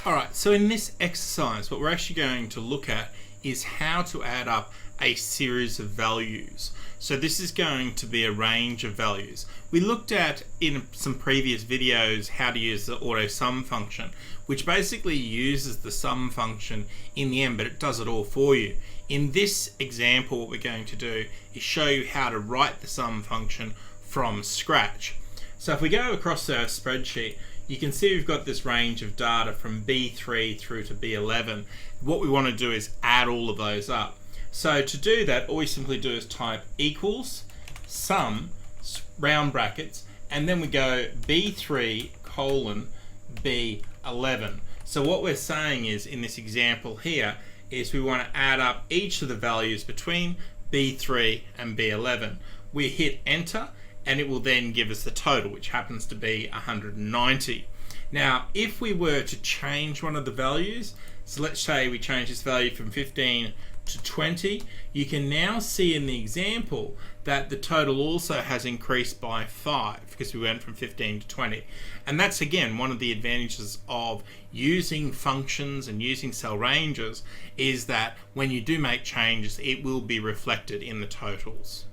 Alright, so in this exercise, what we're actually going to look at is how to add up a series of values. So this is going to be a range of values. We looked at in some previous videos how to use the auto sum function, which basically uses the sum function in the end, but it does it all for you. In this example, what we're going to do is show you how to write the sum function from scratch. So if we go across our spreadsheet, you can see we've got this range of data from B3 through to B11. What we want to do is add all of those up. So to do that, all we simply do is type equals sum, round brackets, and then we go B3 colon B11. So what we're saying is, in this example here, is we want to add up each of the values between B3 and B11. We hit enter, and it will then give us the total, which happens to be 190. Now, if we were to change one of the values, so let's say we change this value from 15 to 20, you can now see in the example that the total also has increased by 5 because we went from 15 to 20. And that's again one of the advantages of using functions and using cell ranges, is that when you do make changes, it will be reflected in the totals.